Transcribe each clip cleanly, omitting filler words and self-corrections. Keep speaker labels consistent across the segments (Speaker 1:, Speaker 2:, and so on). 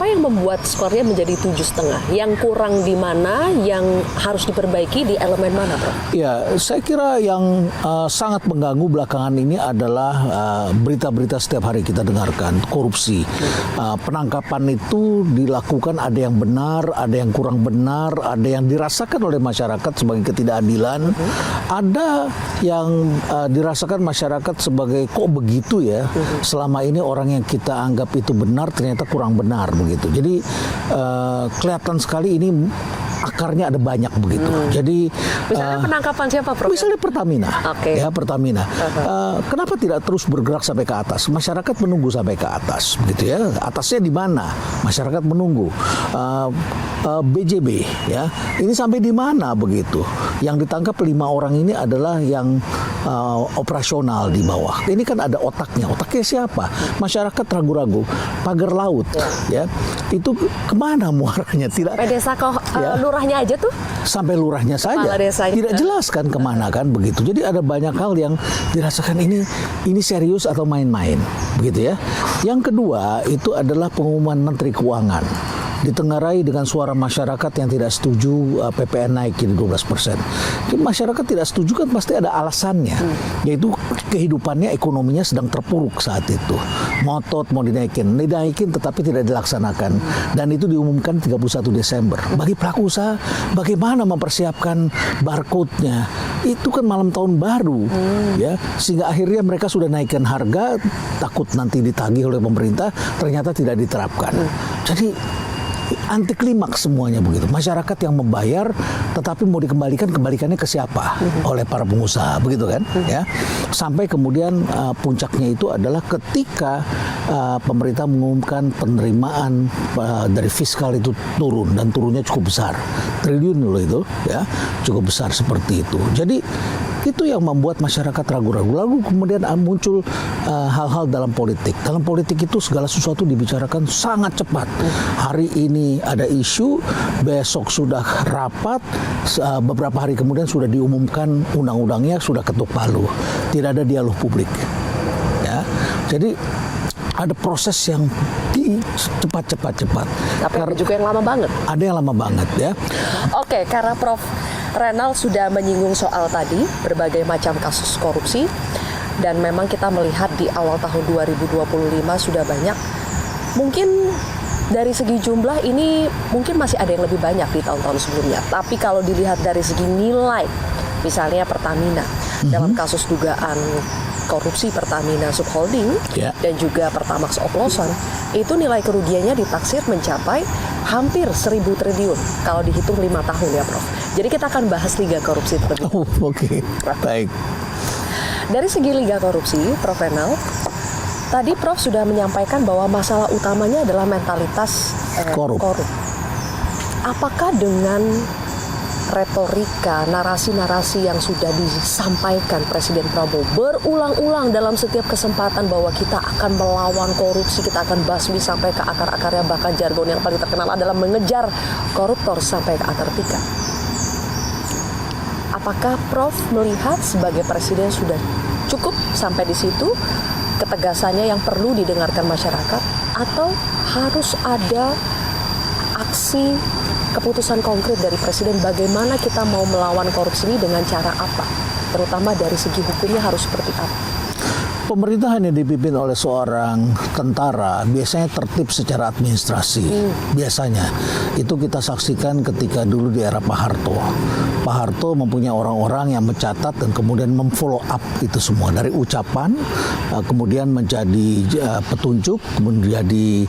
Speaker 1: Apa yang membuat skornya menjadi 7,5? Yang kurang di mana, yang harus diperbaiki di elemen mana, Prof?
Speaker 2: Ya, saya kira yang sangat mengganggu belakangan ini adalah berita-berita setiap hari kita dengarkan, korupsi. Penangkapan itu dilakukan, ada yang benar, ada yang kurang benar, ada yang dirasakan oleh masyarakat sebagai ketidakadilan, ada yang dirasakan masyarakat sebagai kok begitu ya, selama ini orang yang kita anggap itu benar ternyata kurang benar begitu. Jadi kelihatan sekali ini akarnya ada banyak begitu. Jadi
Speaker 1: misalnya penangkapan siapa, Prof?
Speaker 2: Misalnya Pertamina.
Speaker 1: Okay.
Speaker 2: Ya, Pertamina. Kenapa tidak terus bergerak sampai ke atas? Masyarakat menunggu sampai ke atas begitu ya. Atasnya di mana? Masyarakat menunggu. BJB ya. Ini sampai di mana begitu? Yang ditangkap 5 orang ini adalah yang operasional di bawah. Ini kan ada otaknya. Otaknya siapa? Masyarakat ragu-ragu. Pagar laut ya. Itu kemana muaranya? Tidak.
Speaker 1: Desa lurahnya aja tuh?
Speaker 2: Sampai lurahnya saja. Tidak jelas kan kemana kan begitu. Jadi ada banyak hal yang dirasakan ini serius atau main-main begitu ya. Yang kedua itu adalah pengumuman Menteri Keuangan. Ditengarai dengan suara masyarakat yang tidak setuju PPN naik jadi 12%. Jadi masyarakat tidak setuju kan pasti ada alasannya, yaitu kehidupannya, ekonominya sedang terpuruk saat itu. Ngotot mau dinaikin tetapi tidak dilaksanakan. Dan itu diumumkan 31 Desember. Bagi pelaku usaha, bagaimana mempersiapkan barcode-nya? Itu kan malam tahun baru, ya, sehingga akhirnya mereka sudah naikkan harga, takut nanti ditagih oleh pemerintah, ternyata tidak diterapkan. Jadi anti klimaks semuanya begitu. Masyarakat yang membayar tetapi mau kembalikannya ke siapa? Oleh para pengusaha begitu kan ya. Sampai kemudian puncaknya itu adalah ketika pemerintah mengumumkan penerimaan dari fiskal itu turun dan turunnya cukup besar. Triliun loh itu ya. Cukup besar seperti itu. Jadi itu yang membuat masyarakat ragu-ragu. Lalu kemudian muncul hal-hal dalam politik. Dalam politik itu segala sesuatu dibicarakan sangat cepat. Hari ini ada isu, besok sudah rapat, beberapa hari kemudian sudah diumumkan undang-undangnya, sudah ketuk palu. Tidak ada dialog publik. Ya. Jadi ada proses yang cepat.
Speaker 1: Tapi ada juga yang lama banget.
Speaker 2: Ada yang lama banget ya.
Speaker 1: Oke, karena Prof Renal sudah menyinggung soal tadi berbagai macam kasus korupsi, dan memang kita melihat di awal tahun 2025 sudah banyak. Mungkin dari segi jumlah ini mungkin masih ada yang lebih banyak di tahun-tahun sebelumnya. Tapi kalau dilihat dari segi nilai, misalnya Pertamina dalam kasus dugaan korupsi Pertamina Subholding dan juga Pertamax Oplosan, itu nilai kerugiannya ditaksir mencapai hampir 1.000 triliun kalau dihitung 5 tahun ya, Prof. Jadi kita akan bahas liga korupsi terlebih.
Speaker 2: Oke. Baik.
Speaker 1: Dari segi liga korupsi, Prof Renal, tadi Prof sudah menyampaikan bahwa masalah utamanya adalah mentalitas korup. Apakah dengan retorika, narasi-narasi yang sudah disampaikan Presiden Prabowo berulang-ulang dalam setiap kesempatan bahwa kita akan melawan korupsi, kita akan basmi sampai ke akar-akarnya, bahkan jargon yang paling terkenal adalah mengejar koruptor sampai ke akar tikar. Apakah Prof melihat sebagai Presiden sudah cukup sampai di situ ketegasannya yang perlu didengarkan masyarakat, atau harus ada aksi keputusan konkret dari Presiden bagaimana kita mau melawan korupsi ini dengan cara apa? Terutama dari segi hukumnya harus seperti apa?
Speaker 2: Pemerintahan yang dipimpin oleh seorang tentara biasanya tertib secara administrasi. Biasanya itu kita saksikan ketika dulu di era Pak Harto. Pak Harto mempunyai orang-orang yang mencatat dan kemudian memfollow up itu semua dari ucapan, kemudian menjadi petunjuk, kemudian menjadi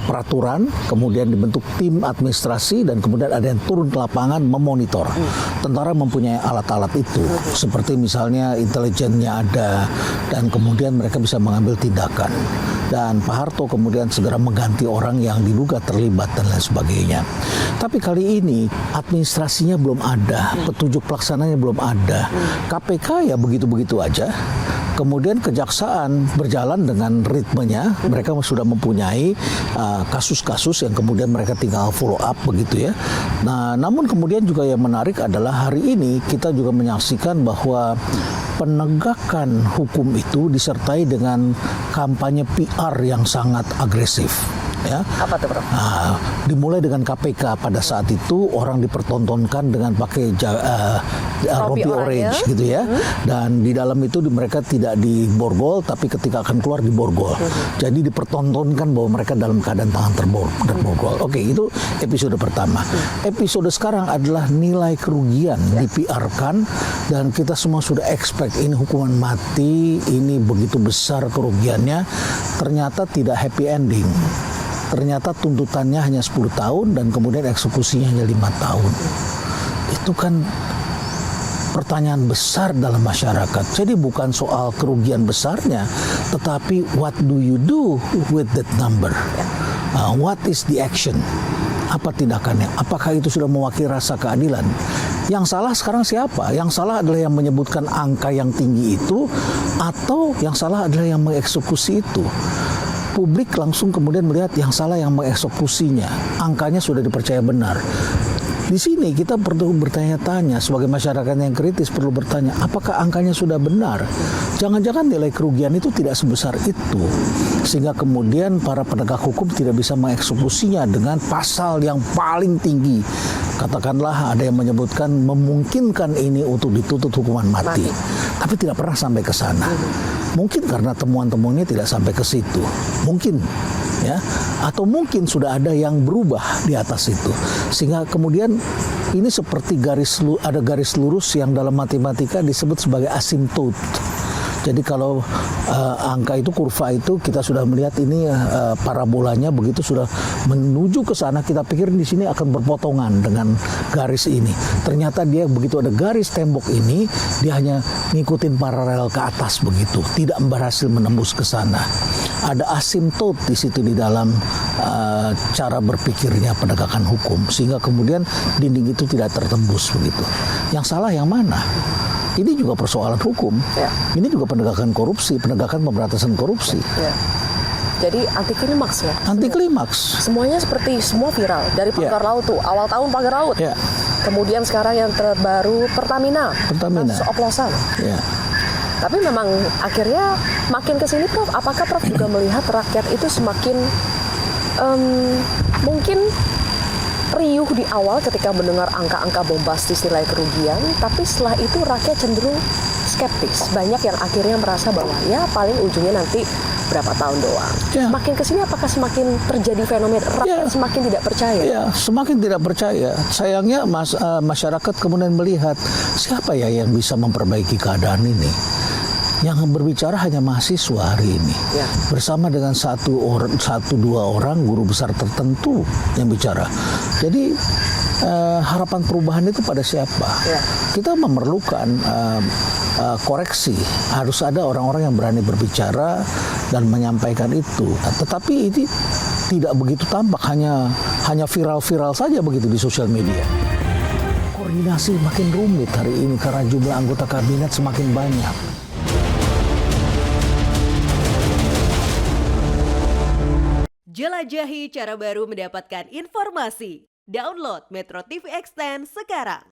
Speaker 2: peraturan, kemudian dibentuk tim administrasi, dan kemudian ada yang turun ke lapangan memonitor. Tentara mempunyai alat-alat itu, seperti misalnya intelijennya ada, dan kemudian mereka bisa mengambil tindakan. Dan Pak Harto kemudian segera mengganti orang yang diduga terlibat dan lain sebagainya. Tapi kali ini administrasinya belum ada, petunjuk pelaksananya belum ada. KPK ya begitu-begitu aja. Kemudian kejaksaan berjalan dengan ritmenya, mereka sudah mempunyai kasus-kasus yang kemudian mereka tinggal follow up begitu ya. Nah, namun kemudian juga yang menarik adalah hari ini kita juga menyaksikan bahwa penegakan hukum itu disertai dengan kampanye PR yang sangat agresif. Ya.
Speaker 1: Apa tuh, Prof?
Speaker 2: Dimulai dengan KPK pada saat itu orang dipertontonkan dengan pakai rompi orange gitu ya. Dan di dalam itu mereka tidak diborgol, tapi ketika akan keluar diborgol. Jadi dipertontonkan bahwa mereka dalam keadaan tangan terborgol. Oke, itu episode pertama. Episode sekarang adalah nilai kerugian dipiarkan dan kita semua sudah expect ini hukuman mati, ini begitu besar kerugiannya. Ternyata tidak happy ending. Ternyata tuntutannya hanya 10 tahun dan kemudian eksekusinya hanya 5 tahun. Itu kan pertanyaan besar dalam masyarakat. Jadi bukan soal kerugian besarnya, tetapi what do you do with that number? What is the action? Apa tindakannya? Apakah itu sudah mewakili rasa keadilan? Yang salah sekarang siapa? Yang salah adalah yang menyebutkan angka yang tinggi itu, atau yang salah adalah yang mengeksekusi itu? Publik langsung kemudian melihat yang salah yang mengeksekusinya. Angkanya sudah dipercaya benar. Di sini kita perlu bertanya-tanya, sebagai masyarakat yang kritis perlu bertanya, apakah angkanya sudah benar? Jangan-jangan nilai kerugian itu tidak sebesar itu, sehingga kemudian para penegak hukum tidak bisa mengeksekusinya dengan pasal yang paling tinggi. Katakanlah ada yang menyebutkan memungkinkan ini untuk dituntut hukuman mati. Tapi tidak pernah sampai ke sana. Mungkin karena temuan-temuannya tidak sampai ke situ. Mungkin. Ya, atau mungkin sudah ada yang berubah di atas itu, sehingga kemudian ini seperti ada garis lurus yang dalam matematika disebut sebagai asymptote. Jadi kalau angka itu, kurva itu kita sudah melihat ini parabolanya begitu sudah menuju ke sana, kita pikir di sini akan berpotongan dengan garis ini. Ternyata dia begitu ada garis tembok ini, dia hanya ngikutin paralel ke atas begitu, tidak berhasil menembus ke sana. Ada asymptote di situ di dalam cara berpikirnya penegakan hukum, sehingga kemudian dinding itu tidak tertembus begitu. Yang salah yang mana? Ini juga persoalan hukum. Ya. Ini juga penegakan korupsi, penegakan pemberantasan korupsi.
Speaker 1: Ya. Jadi anti klimaks ya.
Speaker 2: Anti klimaks.
Speaker 1: Semuanya seperti semua viral dari pagar laut tuh, awal tahun pagar laut.
Speaker 2: Ya.
Speaker 1: Kemudian sekarang yang terbaru Pertamina. Kasus oplosan.
Speaker 2: Ya.
Speaker 1: Tapi memang akhirnya makin kesini, Prof, apakah Prof juga melihat rakyat itu semakin mungkin riuh di awal ketika mendengar angka-angka bombastis nilai kerugian, tapi setelah itu rakyat cenderung skeptis. Banyak yang akhirnya merasa bahwa ya paling ujungnya nanti berapa tahun doang. Ya. Semakin kesini apakah semakin terjadi fenomena rakyat semakin tidak percaya?
Speaker 2: Ya, semakin tidak percaya. Sayangnya masyarakat kemudian melihat siapa ya yang bisa memperbaiki keadaan ini. Yang berbicara hanya mahasiswa hari ini, bersama dengan satu dua orang guru besar tertentu yang bicara. Jadi harapan perubahan itu pada siapa? Kita memerlukan koreksi. Harus ada orang-orang yang berani berbicara dan menyampaikan itu. Tetapi ini tidak begitu tampak, hanya viral-viral saja begitu di sosial media. Koordinasi makin rumit hari ini karena jumlah anggota kabinet semakin banyak.
Speaker 3: Jelajahi cara baru mendapatkan informasi. Download Metro TV Extend sekarang.